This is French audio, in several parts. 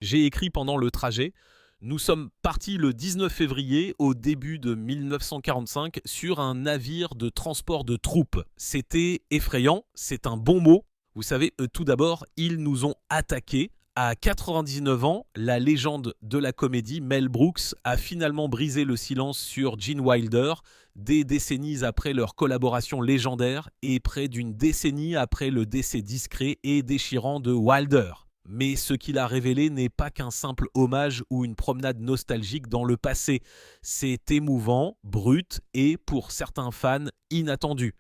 J'ai écrit pendant le trajet. Nous sommes partis le 19 février au début de 1945 sur un navire de transport de troupes. C'était effrayant, c'est un bon mot. Vous savez, tout d'abord, ils nous ont attaqués. À 99 ans, la légende de la comédie Mel Brooks a finalement brisé le silence sur Gene Wilder, des décennies après leur collaboration légendaire et près d'une décennie après le décès discret et déchirant de Wilder. Mais ce qu'il a révélé n'est pas qu'un simple hommage ou une promenade nostalgique dans le passé. C'est émouvant, brut et, pour certains fans, inattendu.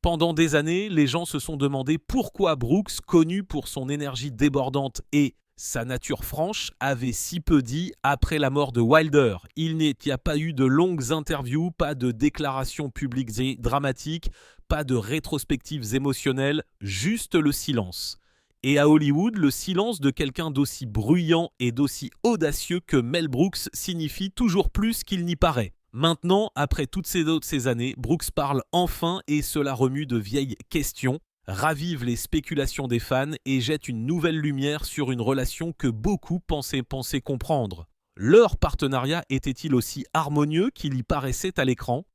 Pendant des années, les gens se sont demandé pourquoi Brooks, connu pour son énergie débordante et sa nature franche, avait si peu dit après la mort de Wilder. Il n'y a pas eu de longues interviews, pas de déclarations publiques et dramatiques, pas de rétrospectives émotionnelles, juste le silence. Et à Hollywood, le silence de quelqu'un d'aussi bruyant et d'aussi audacieux que Mel Brooks signifie toujours plus qu'il n'y paraît. Maintenant, après toutes ces années, Brooks parle enfin et cela remue de vieilles questions, ravive les spéculations des fans et jette une nouvelle lumière sur une relation que beaucoup pensaient comprendre. Leur partenariat était-il aussi harmonieux qu'il y paraissait à l'écran ?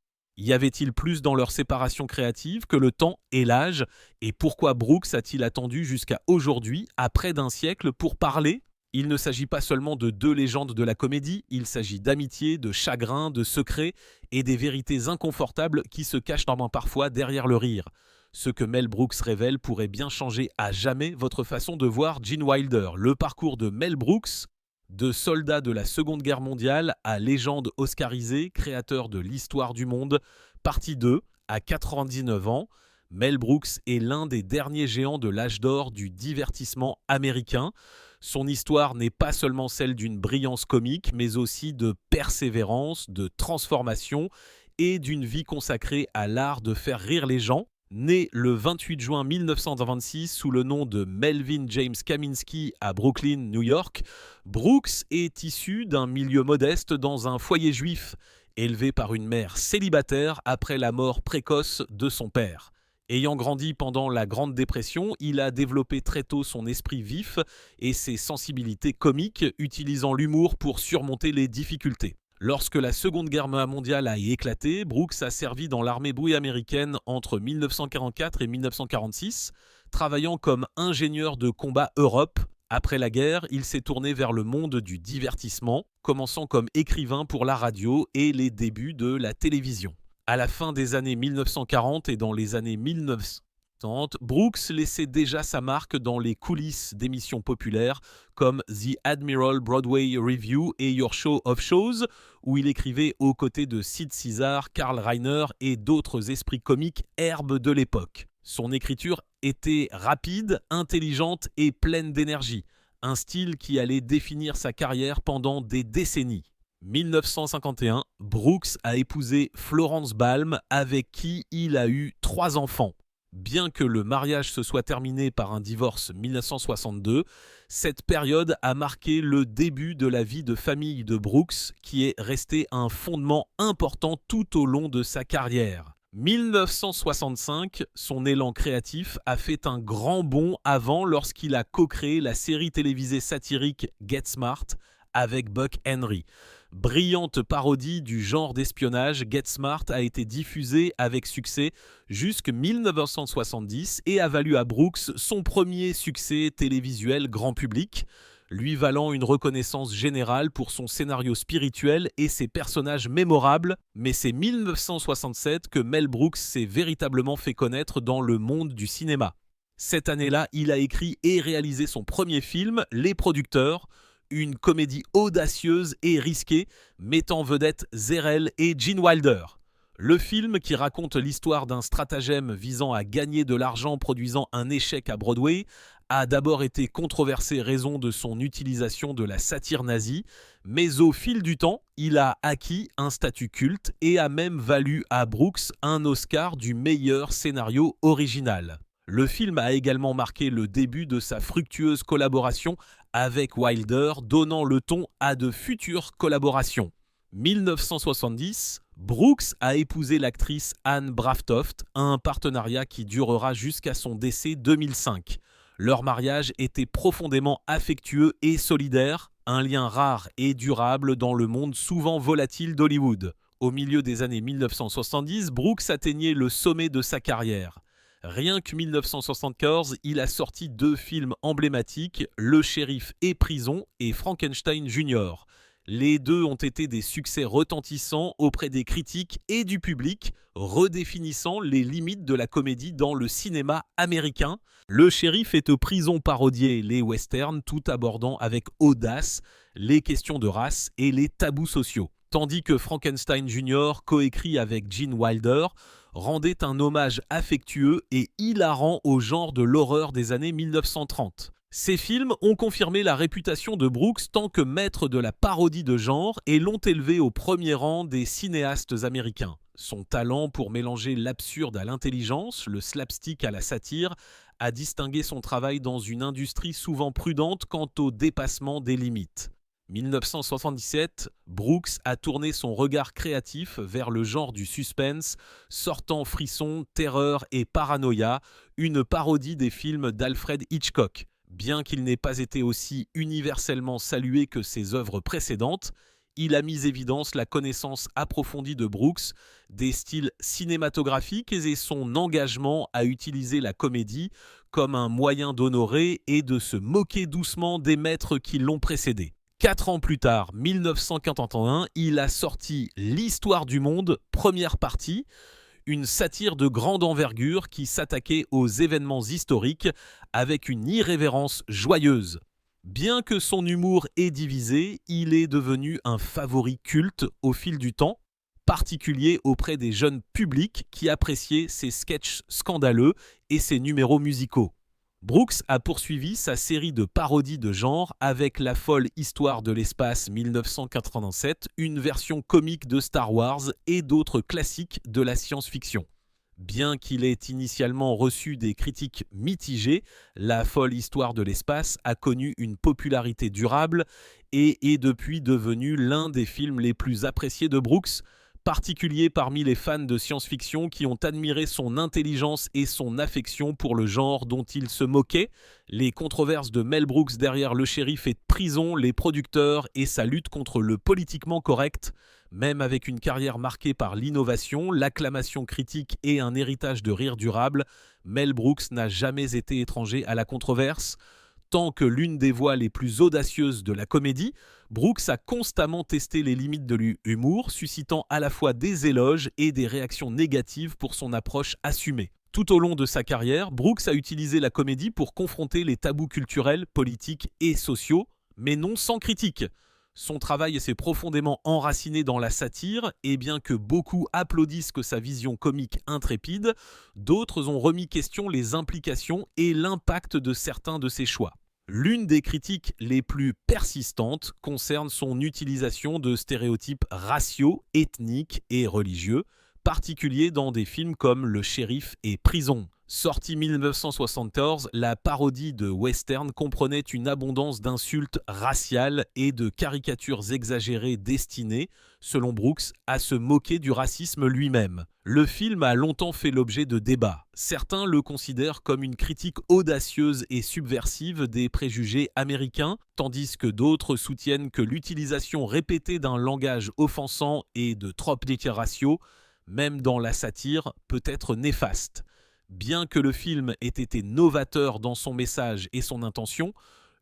Y avait-il plus dans leur séparation créative que le temps et l'âge ? Et pourquoi Brooks a-t-il attendu jusqu'à aujourd'hui, à près d'un siècle, pour parler ? Il ne s'agit pas seulement de deux légendes de la comédie, il s'agit d'amitié, de chagrin, de secrets et des vérités inconfortables qui se cachent parfois derrière le rire. Ce que Mel Brooks révèle pourrait bien changer à jamais votre façon de voir Gene Wilder. Le parcours de Mel Brooks, de soldat de la Seconde Guerre mondiale à légende oscarisée, créateur de l'histoire du monde, partie 2, à 99 ans, Mel Brooks est l'un des derniers géants de l'âge d'or du divertissement américain. Son histoire n'est pas seulement celle d'une brillance comique, mais aussi de persévérance, de transformation et d'une vie consacrée à l'art de faire rire les gens. Né le 28 juin 1926 sous le nom de Melvin James Kaminsky à Brooklyn, New York, Brooks est issu d'un milieu modeste dans un foyer juif, élevé par une mère célibataire après la mort précoce de son père. Ayant grandi pendant la Grande Dépression, il a développé très tôt son esprit vif et ses sensibilités comiques, utilisant l'humour pour surmonter les difficultés. Lorsque la Seconde Guerre mondiale a éclaté, Brooks a servi dans l'armée américaine entre 1944 et 1946, travaillant comme ingénieur de combat Europe. Après la guerre, il s'est tourné vers le monde du divertissement, commençant comme écrivain pour la radio et les débuts de la télévision. À la fin des années 1940 et dans les années 1960, Brooks laissait déjà sa marque dans les coulisses d'émissions populaires comme The Admiral Broadway Review et Your Show of Shows, où il écrivait aux côtés de Sid Caesar, Carl Reiner et d'autres esprits comiques herbes de l'époque. Son écriture était rapide, intelligente et pleine d'énergie, un style qui allait définir sa carrière pendant des décennies. 1951, Brooks a épousé Florence Balm, avec qui il a eu 3 enfants. Bien que le mariage se soit terminé par un divorce 1962, cette période a marqué le début de la vie de famille de Brooks, qui est resté un fondement important tout au long de sa carrière. 1965, son élan créatif a fait un grand bond avant lorsqu'il a co-créé la série télévisée satirique Get Smart avec Buck Henry. Brillante parodie du genre d'espionnage, Get Smart a été diffusée avec succès jusqu'en 1970 et a valu à Brooks son premier succès télévisuel grand public, lui valant une reconnaissance générale pour son scénario spirituel et ses personnages mémorables, mais c'est 1967 que Mel Brooks s'est véritablement fait connaître dans le monde du cinéma. Cette année-là, il a écrit et réalisé son premier film, Les Producteurs, une comédie audacieuse et risquée, mettant en vedette Zerel et Gene Wilder. Le film, qui raconte l'histoire d'un stratagème visant à gagner de l'argent produisant un échec à Broadway, a d'abord été controversé raison de son utilisation de la satire nazie, mais au fil du temps, il a acquis un statut culte et a même valu à Brooks un Oscar du meilleur scénario original. Le film a également marqué le début de sa fructueuse collaboration avec Wilder, donnant le ton à de futures collaborations. 1970, Brooks a épousé l'actrice Anne Braftoft, un partenariat qui durera jusqu'à son décès 2005. Leur mariage était profondément affectueux et solidaire, un lien rare et durable dans le monde souvent volatile d'Hollywood. Au milieu des années 1970, Brooks atteignait le sommet de sa carrière. Rien que 1974, il a sorti 2 films emblématiques, Le Shérif et Prison et Frankenstein Jr. Les 2 ont été des succès retentissants auprès des critiques et du public, redéfinissant les limites de la comédie dans le cinéma américain. Le Shérif est aux prisons parodier les westerns, tout abordant avec audace les questions de race et les tabous sociaux. Tandis que Frankenstein Jr., coécrit avec Gene Wilder, rendait un hommage affectueux et hilarant au genre de l'horreur des années 1930. Ces films ont confirmé la réputation de Brooks tant que maître de la parodie de genre et l'ont élevé au premier rang des cinéastes américains. Son talent pour mélanger l'absurde à l'intelligence, le slapstick à la satire, a distingué son travail dans une industrie souvent prudente quant au dépassement des limites. 1977, Brooks a tourné son regard créatif vers le genre du suspense, sortant Frisson, Terreur et Paranoia, une parodie des films d'Alfred Hitchcock. Bien qu'il n'ait pas été aussi universellement salué que ses œuvres précédentes, il a mis évidence la connaissance approfondie de Brooks, des styles cinématographiques et son engagement à utiliser la comédie comme un moyen d'honorer et de se moquer doucement des maîtres qui l'ont précédé. 4 ans plus tard, 1941, il a sorti L'Histoire du monde, première partie, une satire de grande envergure qui s'attaquait aux événements historiques avec une irrévérence joyeuse. Bien que son humour ait divisé, il est devenu un favori culte au fil du temps, particulier auprès des jeunes publics qui appréciaient ses sketchs scandaleux et ses numéros musicaux. Brooks a poursuivi sa série de parodies de genre avec La folle histoire de l'espace 1987, une version comique de Star Wars et d'autres classiques de la science-fiction. Bien qu'il ait initialement reçu des critiques mitigées, La folle histoire de l'espace a connu une popularité durable et est depuis devenu l'un des films les plus appréciés de Brooks, particulier parmi les fans de science-fiction qui ont admiré son intelligence et son affection pour le genre dont il se moquait, les controverses de Mel Brooks derrière Le Shérif et Prison, les producteurs et sa lutte contre le politiquement correct. Même avec une carrière marquée par l'innovation, l'acclamation critique et un héritage de rire durable, Mel Brooks n'a jamais été étranger à la controverse. Tant que l'une des voix les plus audacieuses de la comédie, Brooks a constamment testé les limites de l'humour, suscitant à la fois des éloges et des réactions négatives pour son approche assumée. Tout au long de sa carrière, Brooks a utilisé la comédie pour confronter les tabous culturels, politiques et sociaux, mais non sans critique. Son travail s'est profondément enraciné dans la satire, et bien que beaucoup applaudissent que sa vision comique intrépide, d'autres ont remis question les implications et l'impact de certains de ses choix. L'une des critiques les plus persistantes concerne son utilisation de stéréotypes raciaux, ethniques et religieux, particuliers dans des films comme Le Shérif et Prison. Sortie 1974, la parodie de western comprenait une abondance d'insultes raciales et de caricatures exagérées destinées, selon Brooks, à se moquer du racisme lui-même. Le film a longtemps fait l'objet de débats. Certains le considèrent comme une critique audacieuse et subversive des préjugés américains, tandis que d'autres soutiennent que l'utilisation répétée d'un langage offensant et de tropes raciaux, même dans la satire, peut être néfaste. Bien que le film ait été novateur dans son message et son intention,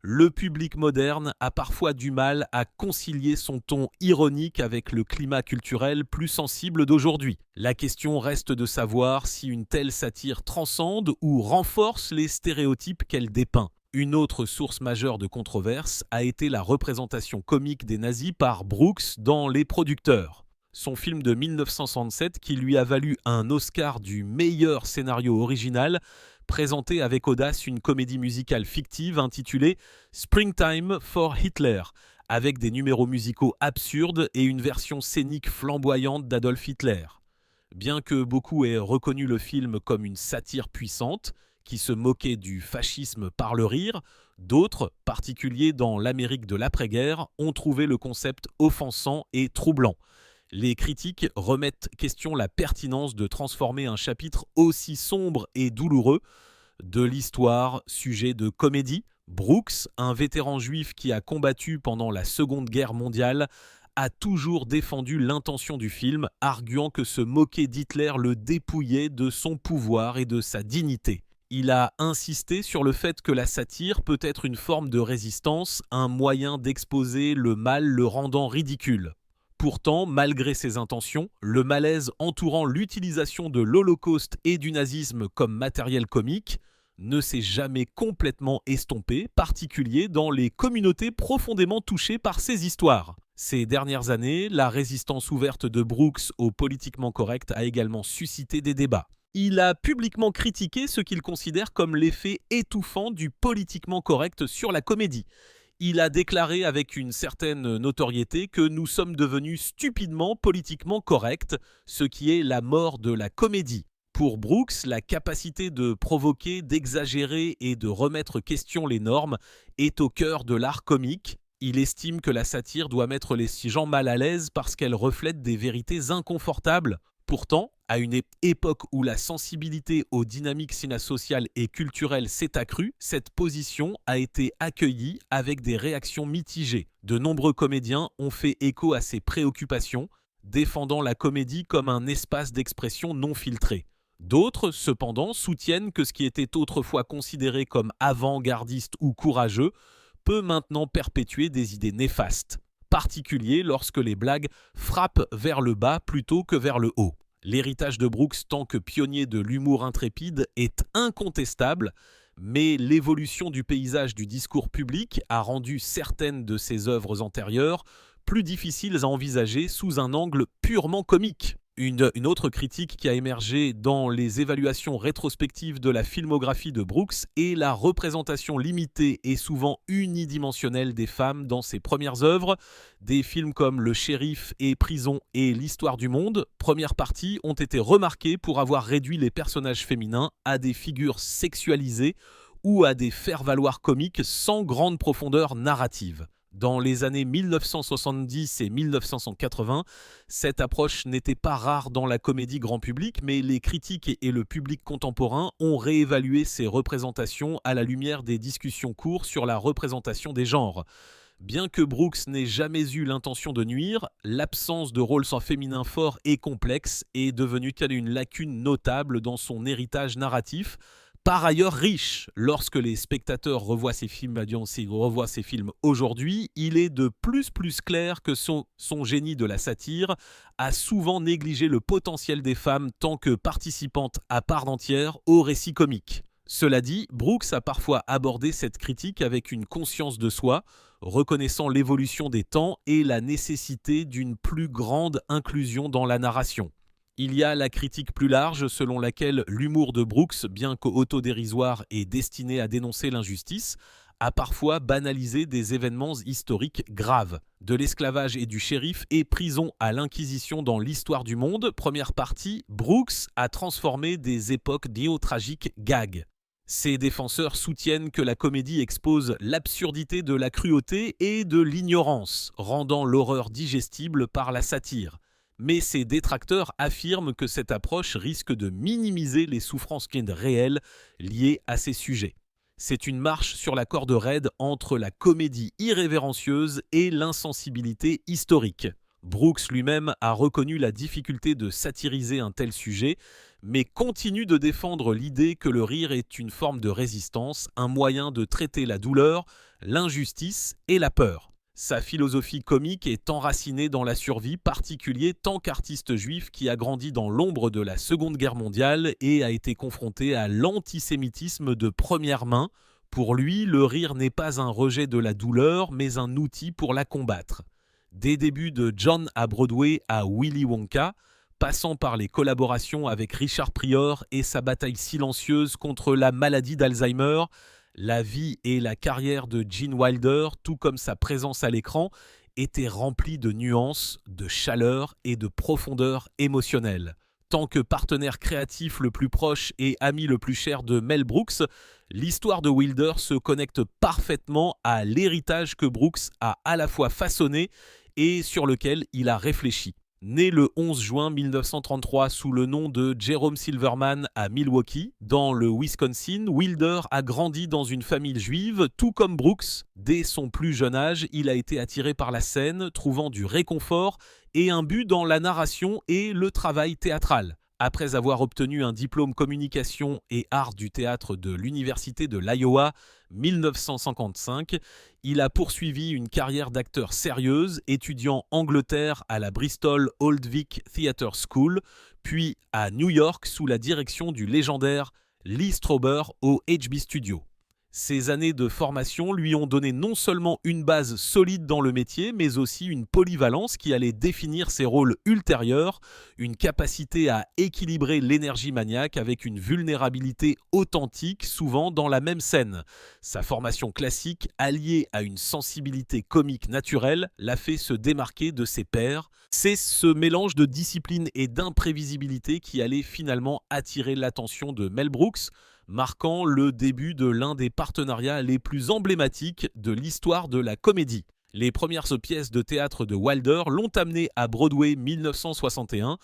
le public moderne a parfois du mal à concilier son ton ironique avec le climat culturel plus sensible d'aujourd'hui. La question reste de savoir si une telle satire transcende ou renforce les stéréotypes qu'elle dépeint. Une autre source majeure de controverse a été la représentation comique des nazis par Brooks dans Les Producteurs. Son film de 1967 qui lui a valu un Oscar du meilleur scénario original, présentait avec audace une comédie musicale fictive intitulée Springtime for Hitler, avec des numéros musicaux absurdes et une version scénique flamboyante d'Adolf Hitler. Bien que beaucoup aient reconnu le film comme une satire puissante, qui se moquait du fascisme par le rire, d'autres, particuliers dans l'Amérique de l'après-guerre, ont trouvé le concept offensant et troublant. Les critiques remettent question la pertinence de transformer un chapitre aussi sombre et douloureux De l'histoire, sujet de comédie, Brooks, un vétéran juif qui a combattu pendant la Seconde Guerre mondiale, a toujours défendu l'intention du film, arguant que se moquer d'Hitler le dépouillait de son pouvoir et de sa dignité. Il a insisté sur le fait que la satire peut être une forme de résistance, un moyen d'exposer le mal le rendant ridicule. Pourtant, malgré ses intentions, le malaise entourant l'utilisation de l'Holocauste et du nazisme comme matériel comique ne s'est jamais complètement estompé, particulier dans les communautés profondément touchées par ces histoires. Ces dernières années, la résistance ouverte de Brooks au politiquement correct a également suscité des débats. Il a publiquement critiqué ce qu'il considère comme l'effet étouffant du politiquement correct sur la comédie. Il a déclaré avec une certaine notoriété que nous sommes devenus stupidement politiquement corrects, ce qui est la mort de la comédie. Pour Brooks, la capacité de provoquer, d'exagérer et de remettre question les normes est au cœur de l'art comique. Il estime que la satire doit mettre les gens mal à l'aise parce qu'elle reflète des vérités inconfortables. Pourtant, à une époque où la sensibilité aux dynamiques sociales et culturelles s'est accrue, cette position a été accueillie avec des réactions mitigées. De nombreux comédiens ont fait écho à ces préoccupations, défendant la comédie comme un espace d'expression non filtré. D'autres, cependant, soutiennent que ce qui était autrefois considéré comme avant-gardiste ou courageux peut maintenant perpétuer des idées néfastes, particulier lorsque les blagues frappent vers le bas plutôt que vers le haut. L'héritage de Brooks tant que pionnier de l'humour intrépide est incontestable, mais l'évolution du paysage du discours public a rendu certaines de ses œuvres antérieures plus difficiles à envisager sous un angle purement comique. Une autre critique qui a émergé dans les évaluations rétrospectives de la filmographie de Brooks est la représentation limitée et souvent unidimensionnelle des femmes dans ses premières œuvres. Des films comme Le Shérif et Prison et L'Histoire du Monde, première partie, ont été remarqués pour avoir réduit les personnages féminins à des figures sexualisées ou à des faire-valoir comiques sans grande profondeur narrative. Dans les années 1970 et 1980, cette approche n'était pas rare dans la comédie grand public, mais les critiques et le public contemporain ont réévalué ces représentations à la lumière des discussions courtes sur la représentation des genres. Bien que Brooks n'ait jamais eu l'intention de nuire, l'absence de rôle sans féminin fort et complexe est devenue une lacune notable dans son héritage narratif, par ailleurs riche. Lorsque les spectateurs revoient ces films aujourd'hui, il est de plus clair que son génie de la satire a souvent négligé le potentiel des femmes tant que participantes à part entière au récit comique. Cela dit, Brooks a parfois abordé cette critique avec une conscience de soi, reconnaissant l'évolution des temps et la nécessité d'une plus grande inclusion dans la narration. Il y a la critique plus large selon laquelle l'humour de Brooks, bien qu'autodérisoire et destiné à dénoncer l'injustice, a parfois banalisé des événements historiques graves. De l'esclavage et du shérif et prison à l'inquisition dans l'histoire du monde, première partie, Brooks a transformé des époques néo-tragiques gags. Ses défenseurs soutiennent que la comédie expose l'absurdité de la cruauté et de l'ignorance, rendant l'horreur digestible par la satire. Mais ses détracteurs affirment que cette approche risque de minimiser les souffrances réelles liées à ces sujets. C'est une marche sur la corde raide entre la comédie irrévérencieuse et l'insensibilité historique. Brooks lui-même a reconnu la difficulté de satiriser un tel sujet, mais continue de défendre l'idée que le rire est une forme de résistance, un moyen de traiter la douleur, l'injustice et la peur. Sa philosophie comique est enracinée dans la survie, particulier tant qu'artiste juif qui a grandi dans l'ombre de la Seconde Guerre mondiale et a été confronté à l'antisémitisme de première main. Pour lui, le rire n'est pas un rejet de la douleur, mais un outil pour la combattre. Des débuts de John à Broadway à Willy Wonka, passant par les collaborations avec Richard Pryor et sa bataille silencieuse contre la maladie d'Alzheimer, la vie et la carrière de Gene Wilder, tout comme sa présence à l'écran, étaient remplies de nuances, de chaleur et de profondeur émotionnelle. Tant que partenaire créatif le plus proche et ami le plus cher de Mel Brooks, l'histoire de Wilder se connecte parfaitement à l'héritage que Brooks a à la fois façonné et sur lequel il a réfléchi. Né le 11 juin 1933 sous le nom de Jerome Silverman à Milwaukee, dans le Wisconsin, Wilder a grandi dans une famille juive, tout comme Brooks. Dès son plus jeune âge, il a été attiré par la scène, trouvant du réconfort et un but dans la narration et le travail théâtral. Après avoir obtenu un diplôme communication et art du théâtre de l'Université de l'Iowa 1955, il a poursuivi une carrière d'acteur sérieuse, étudiant Angleterre à la Bristol Old Vic Theatre School, puis à New York sous la direction du légendaire Lee Strasberg au HB Studio. Ces années de formation lui ont donné non seulement une base solide dans le métier, mais aussi une polyvalence qui allait définir ses rôles ultérieurs, une capacité à équilibrer l'énergie maniaque avec une vulnérabilité authentique, souvent dans la même scène. Sa formation classique, alliée à une sensibilité comique naturelle, l'a fait se démarquer de ses pairs. C'est ce mélange de discipline et d'imprévisibilité qui allait finalement attirer l'attention de Mel Brooks, marquant le début de l'un des partenariats les plus emblématiques de l'histoire de la comédie. Les premières pièces de théâtre de Wilder l'ont amené à Broadway 1961,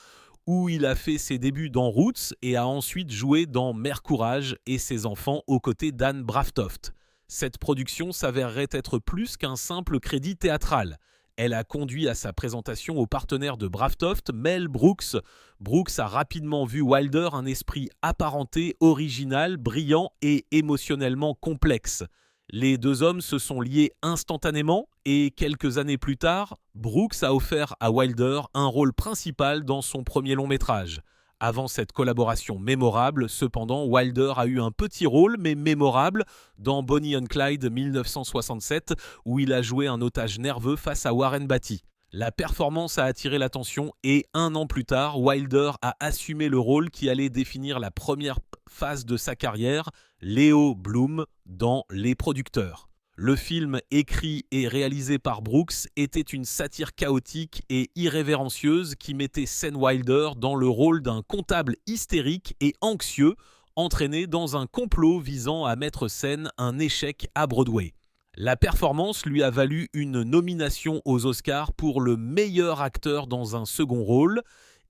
où il a fait ses débuts dans Roots et a ensuite joué dans Mère Courage et ses enfants aux côtés d'Anne Braftoft. Cette production s'avérerait être plus qu'un simple crédit théâtral. Elle a conduit à sa présentation au partenaire de Braftoft, Mel Brooks. Brooks a rapidement vu Wilder un esprit apparenté, original, brillant et émotionnellement complexe. Les deux hommes se sont liés instantanément et quelques années plus tard, Brooks a offert à Wilder un rôle principal dans son premier long-métrage. Avant cette collaboration mémorable, cependant, Wilder a eu un petit rôle, mais mémorable, dans Bonnie and Clyde 1967, où il a joué un otage nerveux face à Warren Beatty. La performance a attiré l'attention et, un an plus tard, Wilder a assumé le rôle qui allait définir la première phase de sa carrière, Léo Bloom, dans Les Producteurs. Le film, écrit et réalisé par Brooks, était une satire chaotique et irrévérencieuse qui mettait Sean Wilder dans le rôle d'un comptable hystérique et anxieux, entraîné dans un complot visant à mettre scène un échec à Broadway. La performance lui a valu une nomination aux Oscars pour le meilleur acteur dans un second rôle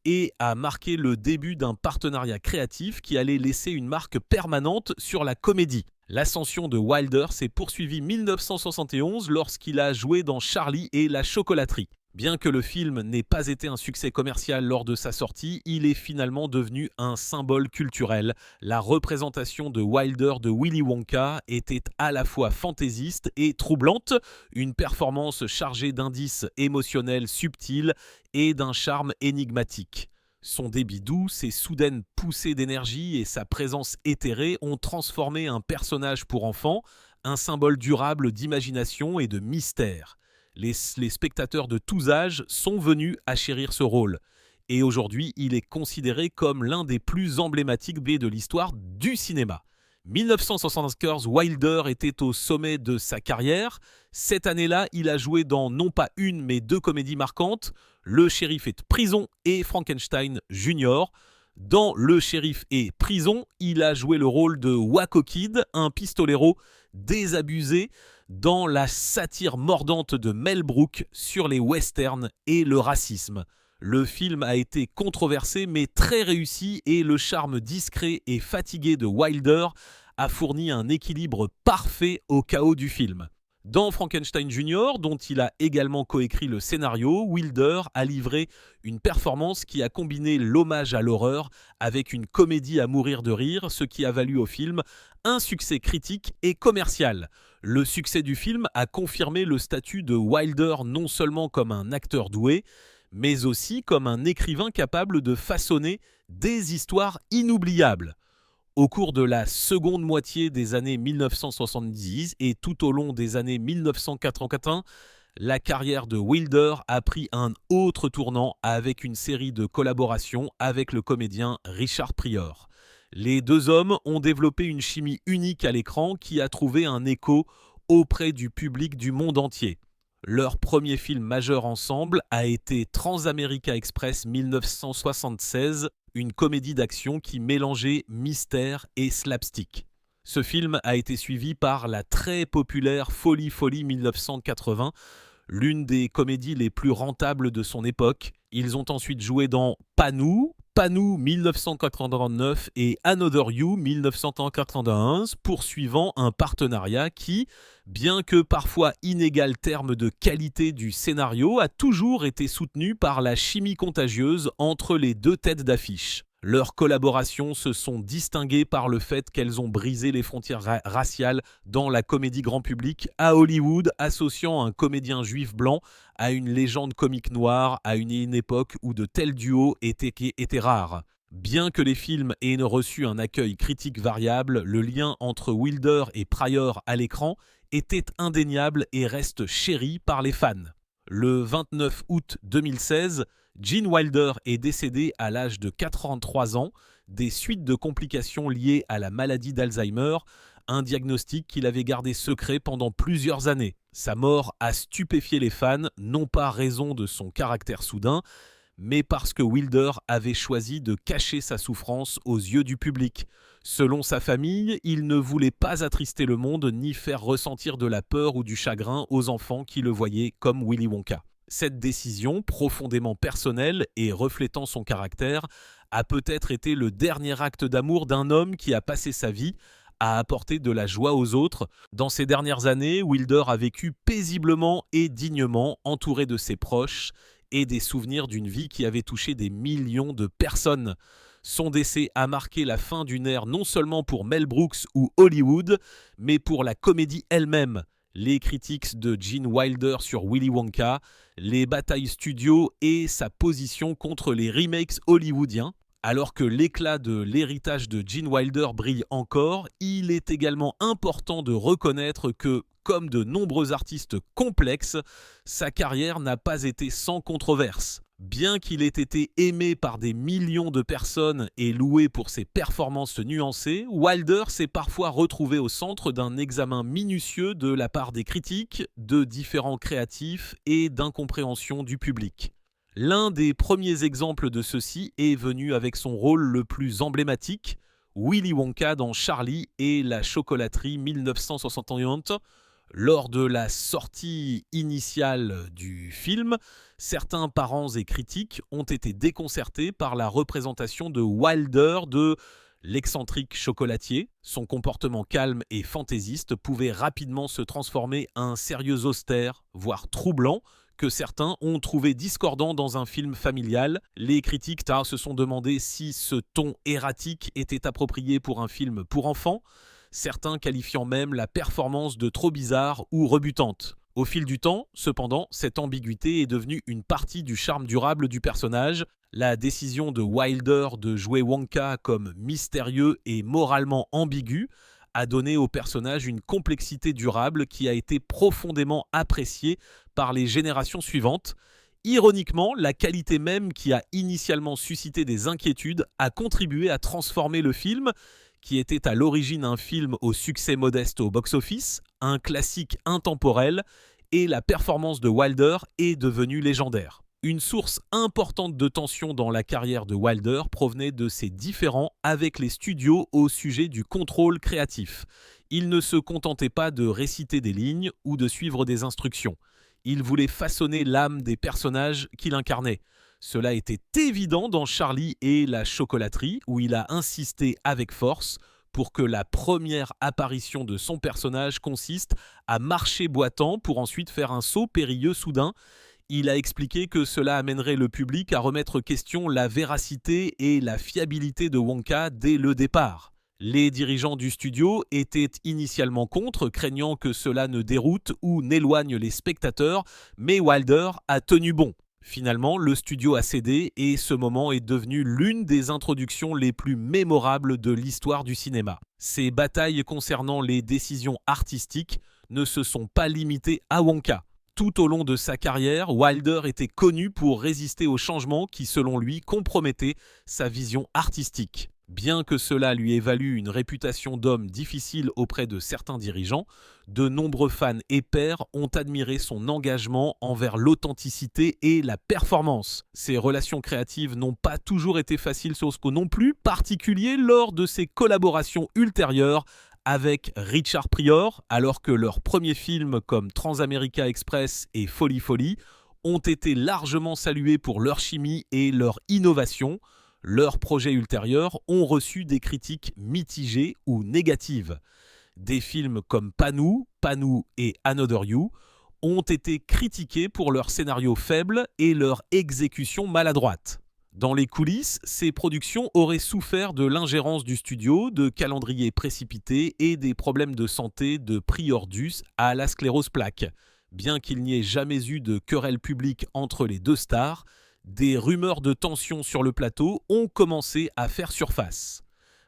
et a marqué le début d'un partenariat créatif qui allait laisser une marque permanente sur la comédie. L'ascension de Wilder s'est poursuivie en 1971 lorsqu'il a joué dans Charlie et la chocolaterie. Bien que le film n'ait pas été un succès commercial lors de sa sortie, il est finalement devenu un symbole culturel. La représentation de Wilder de Willy Wonka était à la fois fantaisiste et troublante, une performance chargée d'indices émotionnels subtils et d'un charme énigmatique. Son débit doux, ses soudaines poussées d'énergie et sa présence éthérée ont transformé un personnage pour enfants, un symbole durable d'imagination et de mystère. Les spectateurs de tous âges sont venus à chérir ce rôle. Et aujourd'hui, il est considéré comme l'un des plus emblématiques de l'histoire du cinéma. 1975, Wilder était au sommet de sa carrière. Cette année-là, il a joué dans non pas une, mais deux comédies marquantes, Le shérif est prison et Frankenstein Jr. Dans Le shérif est prison, il a joué le rôle de Waco Kid, un pistolero désabusé, dans la satire mordante de Mel Brooks sur les westerns et le racisme. Le film a été controversé mais très réussi et le charme discret et fatigué de Wilder a fourni un équilibre parfait au chaos du film. Dans Frankenstein Jr., dont il a également coécrit le scénario, Wilder a livré une performance qui a combiné l'hommage à l'horreur avec une comédie à mourir de rire, ce qui a valu au film un succès critique et commercial. Le succès du film a confirmé le statut de Wilder non seulement comme un acteur doué, mais aussi comme un écrivain capable de façonner des histoires inoubliables. Au cours de la seconde moitié des années 1970 et tout au long des années 1980, la carrière de Wilder a pris un autre tournant avec une série de collaborations avec le comédien Richard Pryor. Les deux hommes ont développé une chimie unique à l'écran qui a trouvé un écho auprès du public du monde entier. Leur premier film majeur ensemble a été Transamerica Express 1976, une comédie d'action qui mélangeait mystère et slapstick. Ce film a été suivi par la très populaire Folie Folie 1980. l'une des comédies les plus rentables de son époque. Ils ont ensuite joué dans Panou 1989 et Another You 1991, poursuivant un partenariat qui, bien que parfois inégal terme de qualité du scénario, a toujours été soutenu par la chimie contagieuse entre les deux têtes d'affiche. Leurs collaborations se sont distinguées par le fait qu'elles ont brisé les frontières raciales dans la comédie grand public à Hollywood, associant un comédien juif blanc à une légende comique noire à une époque où de tels duos étaient rares. Bien que les films aient reçu un accueil critique variable, le lien entre Wilder et Pryor à l'écran était indéniable et reste chéri par les fans. Le 29 août 2016, Gene Wilder est décédé à l'âge de 83 ans des suites de complications liées à la maladie d'Alzheimer, un diagnostic qu'il avait gardé secret pendant plusieurs années. Sa mort a stupéfié les fans, non pas raison de son caractère soudain, mais parce que Wilder avait choisi de cacher sa souffrance aux yeux du public. Selon sa famille, il ne voulait pas attrister le monde ni faire ressentir de la peur ou du chagrin aux enfants qui le voyaient comme Willy Wonka. Cette décision, profondément personnelle et reflétant son caractère, a peut-être été le dernier acte d'amour d'un homme qui a passé sa vie à apporter de la joie aux autres. Dans ces dernières années, Wilder a vécu paisiblement et dignement, entouré de ses proches et des souvenirs d'une vie qui avait touché des millions de personnes. Son décès a marqué la fin d'une ère non seulement pour Mel Brooks ou Hollywood, mais pour la comédie elle-même. Les critiques de Gene Wilder sur Willy Wonka, les batailles studio et sa position contre les remakes hollywoodiens. Alors que l'éclat de l'héritage de Gene Wilder brille encore, il est également important de reconnaître que, comme de nombreux artistes complexes, sa carrière n'a pas été sans controverse. Bien qu'il ait été aimé par des millions de personnes et loué pour ses performances nuancées, Wilder s'est parfois retrouvé au centre d'un examen minutieux de la part des critiques, de différents créatifs et d'incompréhension du public. L'un des premiers exemples de ceci est venu avec son rôle le plus emblématique, Willy Wonka dans Charlie et la chocolaterie 1971. Lors de la sortie initiale du film, certains parents et critiques ont été déconcertés par la représentation de Wilder de l'excentrique chocolatier. Son comportement calme et fantaisiste pouvait rapidement se transformer en un sérieux austère, voire troublant, que certains ont trouvé discordant dans un film familial. Les critiques se sont demandé si ce ton erratique était approprié pour un film pour enfants, certains qualifiant même la performance de trop bizarre ou rebutante. Au fil du temps, cependant, cette ambiguïté est devenue une partie du charme durable du personnage. La décision de Wilder de jouer Wonka comme mystérieux et moralement ambigu a donné au personnage une complexité durable qui a été profondément appréciée par les générations suivantes. Ironiquement, la qualité même qui a initialement suscité des inquiétudes a contribué à transformer le film, qui était à l'origine un film au succès modeste au box-office, un classique intemporel, et la performance de Wilder est devenue légendaire. Une source importante de tension dans la carrière de Wilder provenait de ses différends avec les studios au sujet du contrôle créatif. Il ne se contentait pas de réciter des lignes ou de suivre des instructions. Il voulait façonner l'âme des personnages qu'il incarnait. Cela était évident dans Charlie et la chocolaterie, où il a insisté avec force pour que la première apparition de son personnage consiste à marcher boitant pour ensuite faire un saut périlleux soudain. Il a expliqué que cela amènerait le public à remettre en question la véracité et la fiabilité de Wonka dès le départ. Les dirigeants du studio étaient initialement contre, craignant que cela ne déroute ou n'éloigne les spectateurs, mais Wilder a tenu bon. Finalement, le studio a cédé et ce moment est devenu l'une des introductions les plus mémorables de l'histoire du cinéma. Ces batailles concernant les décisions artistiques ne se sont pas limitées à Wonka. Tout au long de sa carrière, Wilder était connu pour résister aux changements qui, selon lui, compromettaient sa vision artistique. Bien que cela lui ait valu une réputation d'homme difficile auprès de certains dirigeants, de nombreux fans et pairs ont admiré son engagement envers l'authenticité et la performance. Ses relations créatives n'ont pas toujours été faciles non plus, particulier lors de ses collaborations ultérieures avec Richard Pryor, alors que leurs premiers films comme Transamerica Express et Folly Folly ont été largement salués pour leur chimie et leur innovation. Leurs projets ultérieurs ont reçu des critiques mitigées ou négatives. Des films comme Panou, Panou et Another You ont été critiqués pour leur scénario faible et leur exécution maladroite. Dans les coulisses, ces productions auraient souffert de l'ingérence du studio, de calendriers précipités et des problèmes de santé de Priordus à la sclérose plaque. Bien qu'il n'y ait jamais eu de querelle publique entre les deux stars, des rumeurs de tension sur le plateau ont commencé à faire surface.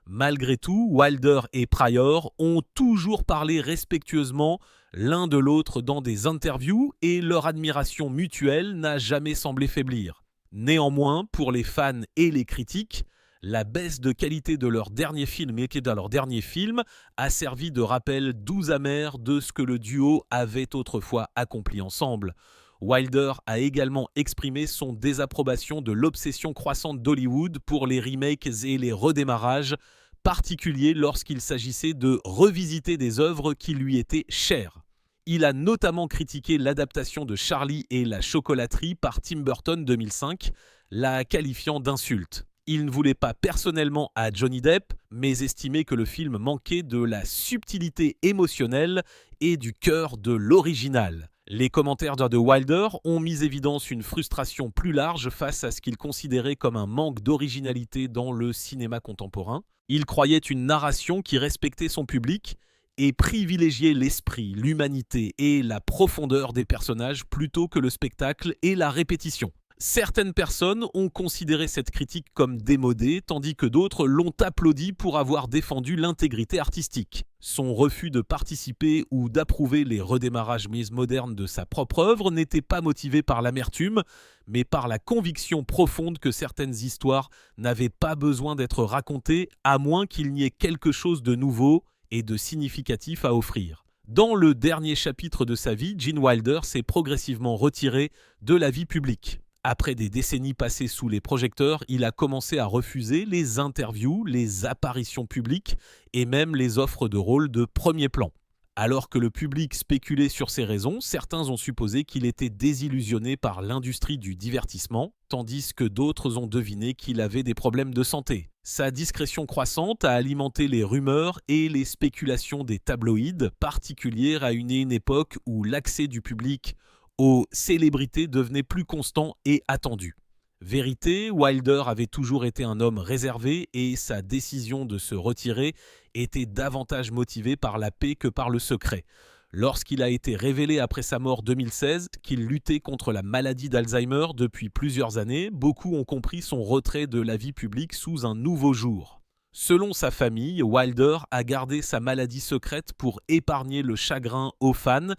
Malgré tout, Wilder et Pryor ont toujours parlé respectueusement l'un de l'autre dans des interviews et leur admiration mutuelle n'a jamais semblé faiblir. Néanmoins, pour les fans et les critiques, la baisse de qualité de leur dernier film a servi de rappel doux amer de ce que le duo avait autrefois accompli ensemble. Wilder a également exprimé son désapprobation de l'obsession croissante d'Hollywood pour les remakes et les redémarrages, particulier lorsqu'il s'agissait de revisiter des œuvres qui lui étaient chères. Il a notamment critiqué l'adaptation de Charlie et la chocolaterie par Tim Burton 2005, la qualifiant d'insulte. Il ne voulait pas personnellement à Johnny Depp, mais estimait que le film manquait de la subtilité émotionnelle et du cœur de l'original. Les commentaires de Wilder ont mis évidence une frustration plus large face à ce qu'il considérait comme un manque d'originalité dans le cinéma contemporain. Il croyait une narration qui respectait son public et privilégiait l'esprit, l'humanité et la profondeur des personnages plutôt que le spectacle et la répétition. Certaines personnes ont considéré cette critique comme démodée, tandis que d'autres l'ont applaudi pour avoir défendu l'intégrité artistique. Son refus de participer ou d'approuver les redémarrages modernes de sa propre œuvre n'était pas motivé par l'amertume, mais par la conviction profonde que certaines histoires n'avaient pas besoin d'être racontées à moins qu'il n'y ait quelque chose de nouveau et de significatif à offrir. Dans le dernier chapitre de sa vie, Gene Wilder s'est progressivement retiré de la vie publique. Après des décennies passées sous les projecteurs, il a commencé à refuser les interviews, les apparitions publiques et même les offres de rôle de premier plan. Alors que le public spéculait sur ses raisons, certains ont supposé qu'il était désillusionné par l'industrie du divertissement, tandis que d'autres ont deviné qu'il avait des problèmes de santé. Sa discrétion croissante a alimenté les rumeurs et les spéculations des tabloïds, particulières à une époque où l'accès du public aux célébrités devenait plus constant et attendu. Vérité, Wilder avait toujours été un homme réservé et sa décision de se retirer était davantage motivée par la paix que par le secret. Lorsqu'il a été révélé après sa mort 2016 qu'il luttait contre la maladie d'Alzheimer depuis plusieurs années, beaucoup ont compris son retrait de la vie publique sous un nouveau jour. Selon sa famille, Wilder a gardé sa maladie secrète pour épargner le chagrin aux fans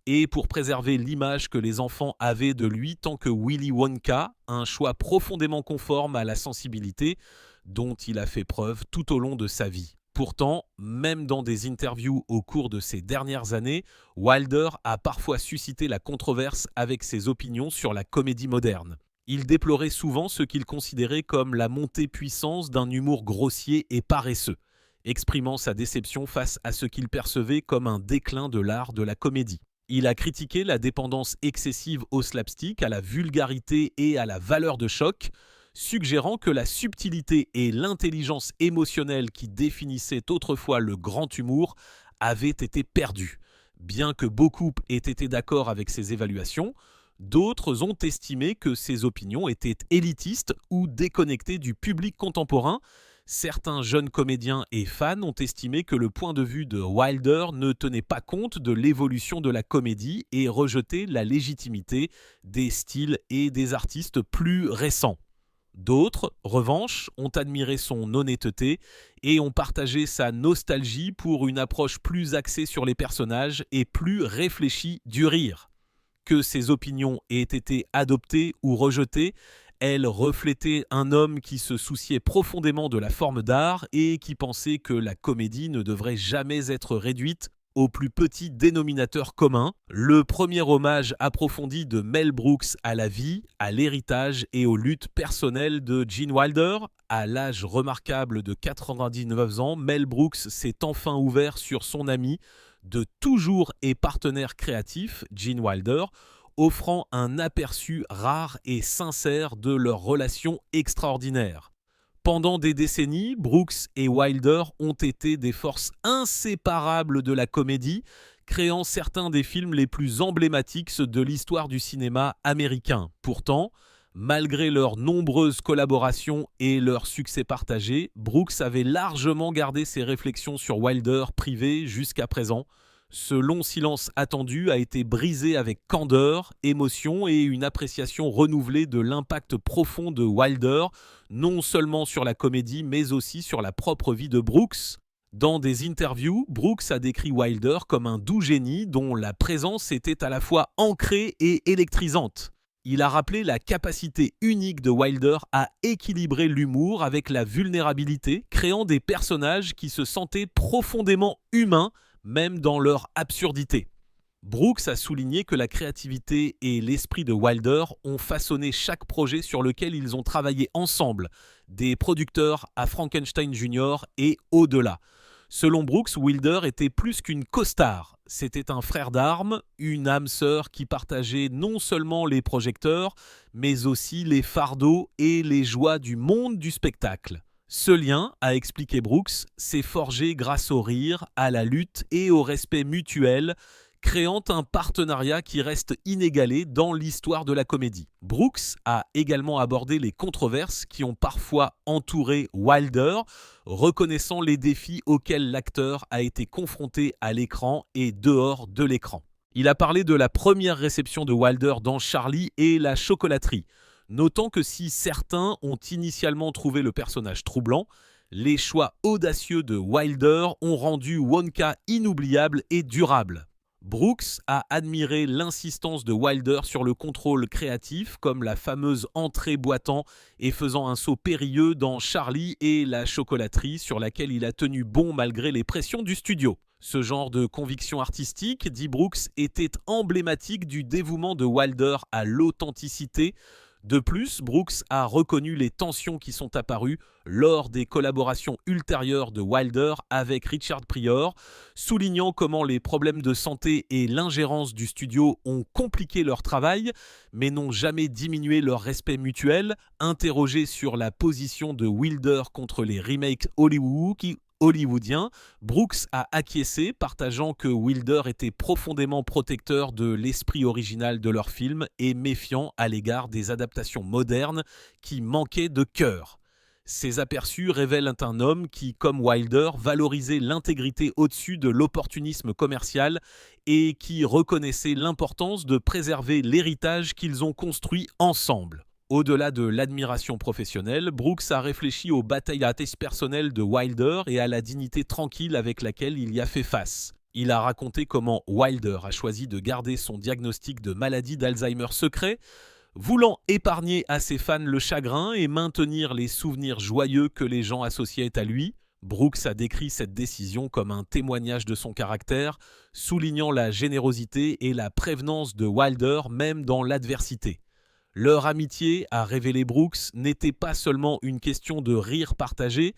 et pour préserver l'image que les enfants avaient de lui tant que Willy Wonka, un choix profondément conforme à la sensibilité dont il a fait preuve tout au long de sa vie. Pourtant, même dans des interviews au cours de ces dernières années, Wilder a parfois suscité la controverse avec ses opinions sur la comédie moderne. Il déplorait souvent ce qu'il considérait comme la montée puissance d'un humour grossier et paresseux, exprimant sa déception face à ce qu'il percevait comme un déclin de l'art de la comédie. Il a critiqué la dépendance excessive au slapstick, à la vulgarité et à la valeur de choc, suggérant que la subtilité et l'intelligence émotionnelle qui définissaient autrefois le grand humour avaient été perdues. Bien que beaucoup aient été d'accord avec ces évaluations, d'autres ont estimé que ces opinions étaient élitistes ou déconnectées du public contemporain. Certains jeunes comédiens et fans ont estimé que le point de vue de Wilder ne tenait pas compte de l'évolution de la comédie et rejetait la légitimité des styles et des artistes plus récents. D'autres, en revanche, ont admiré son honnêteté et ont partagé sa nostalgie pour une approche plus axée sur les personnages et plus réfléchie du rire. Que ses opinions aient été adoptées ou rejetées, elle reflétait un homme qui se souciait profondément de la forme d'art et qui pensait que la comédie ne devrait jamais être réduite au plus petit dénominateur commun, le premier hommage approfondi de Mel Brooks à la vie, à l'héritage et aux luttes personnelles de Gene Wilder. À l'âge remarquable de 99 ans, Mel Brooks s'est enfin ouvert sur son ami de toujours et partenaire créatif, Gene Wilder, offrant un aperçu rare et sincère de leur relation extraordinaire. Pendant des décennies, Brooks et Wilder ont été des forces inséparables de la comédie, créant certains des films les plus emblématiques de l'histoire du cinéma américain. Pourtant, malgré leurs nombreuses collaborations et leurs succès partagés, Brooks avait largement gardé ses réflexions sur Wilder privées jusqu'à présent. Ce long silence attendu a été brisé avec candeur, émotion et une appréciation renouvelée de l'impact profond de Wilder, non seulement sur la comédie mais aussi sur la propre vie de Brooks. Dans des interviews, Brooks a décrit Wilder comme un doux génie dont la présence était à la fois ancrée et électrisante. Il a rappelé la capacité unique de Wilder à équilibrer l'humour avec la vulnérabilité, créant des personnages qui se sentaient profondément humains, même dans leur absurdité. Brooks a souligné que la créativité et l'esprit de Wilder ont façonné chaque projet sur lequel ils ont travaillé ensemble, des producteurs à Frankenstein Jr. et au-delà. Selon Brooks, Wilder était plus qu'une costard. C'était un frère d'armes, une âme sœur qui partageait non seulement les projecteurs, mais aussi les fardeaux et les joies du monde du spectacle. Ce lien, a expliqué Brooks, s'est forgé grâce au rire, à la lutte et au respect mutuel, créant un partenariat qui reste inégalé dans l'histoire de la comédie. Brooks a également abordé les controverses qui ont parfois entouré Wilder, reconnaissant les défis auxquels l'acteur a été confronté à l'écran et dehors de l'écran. Il a parlé de la première réception de Wilder dans Charlie et la chocolaterie, notant que si certains ont initialement trouvé le personnage troublant, les choix audacieux de Wilder ont rendu Wonka inoubliable et durable. Brooks a admiré l'insistance de Wilder sur le contrôle créatif, comme la fameuse entrée boitant et faisant un saut périlleux dans Charlie et la chocolaterie, sur laquelle il a tenu bon malgré les pressions du studio. Ce genre de conviction artistique, dit Brooks, était emblématique du dévouement de Wilder à l'authenticité. De plus, Brooks a reconnu les tensions qui sont apparues lors des collaborations ultérieures de Wilder avec Richard Pryor, soulignant comment les problèmes de santé et l'ingérence du studio ont compliqué leur travail, mais n'ont jamais diminué leur respect mutuel. Interrogé sur la position de Wilder contre les remakes hollywoodien, Brooks a acquiescé, partageant que Wilder était profondément protecteur de l'esprit original de leur film et méfiant à l'égard des adaptations modernes qui manquaient de cœur. Ces aperçus révèlent un homme qui, comme Wilder, valorisait l'intégrité au-dessus de l'opportunisme commercial et qui reconnaissait l'importance de préserver l'héritage qu'ils ont construit ensemble. Au-delà de l'admiration professionnelle, Brooks a réfléchi aux batailles personnelles de Wilder et à la dignité tranquille avec laquelle il y a fait face. Il a raconté comment Wilder a choisi de garder son diagnostic de maladie d'Alzheimer secret, voulant épargner à ses fans le chagrin et maintenir les souvenirs joyeux que les gens associaient à lui. Brooks a décrit cette décision comme un témoignage de son caractère, soulignant la générosité et la prévenance de Wilder même dans l'adversité. Leur amitié, a révélé Brooks, n'était pas seulement une question de rire partagé,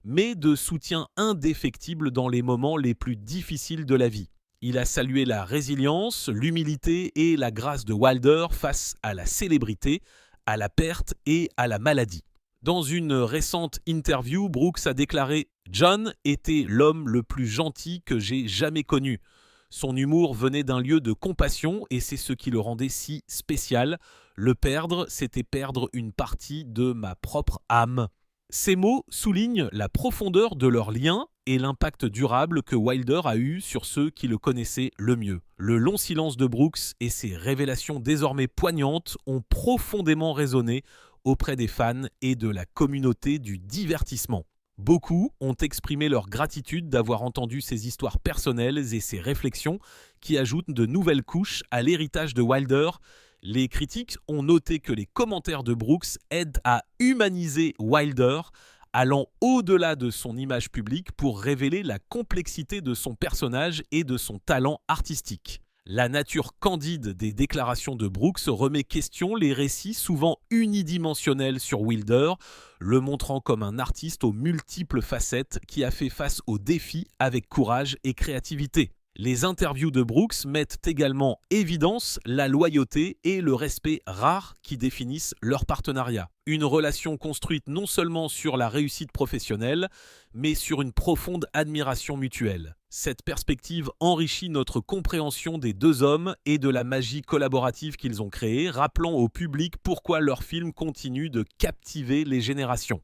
mais de soutien indéfectible dans les moments les plus difficiles de la vie. Il a salué la résilience, l'humilité et la grâce de Wilder face à la célébrité, à la perte et à la maladie. Dans une récente interview, Brooks a déclaré « John était l'homme le plus gentil que j'ai jamais connu. Son humour venait d'un lieu de compassion et c'est ce qui le rendait si spécial. Le perdre, c'était perdre une partie de ma propre âme. » Ces mots soulignent la profondeur de leur lien et l'impact durable que Wilder a eu sur ceux qui le connaissaient le mieux. Le long silence de Brooks et ses révélations désormais poignantes ont profondément résonné auprès des fans et de la communauté du divertissement. Beaucoup ont exprimé leur gratitude d'avoir entendu ces histoires personnelles et ces réflexions qui ajoutent de nouvelles couches à l'héritage de Wilder. Les critiques ont noté que les commentaires de Brooks aident à humaniser Wilder, allant au-delà de son image publique pour révéler la complexité de son personnage et de son talent artistique. La nature candide des déclarations de Brooks remet question les récits souvent unidimensionnels sur Wilder, le montrant comme un artiste aux multiples facettes qui a fait face aux défis avec courage et créativité. Les interviews de Brooks mettent également évidence la loyauté et le respect rares qui définissent leur partenariat. Une relation construite non seulement sur la réussite professionnelle, mais sur une profonde admiration mutuelle. Cette perspective enrichit notre compréhension des deux hommes et de la magie collaborative qu'ils ont créée, rappelant au public pourquoi leur film continue de captiver les générations.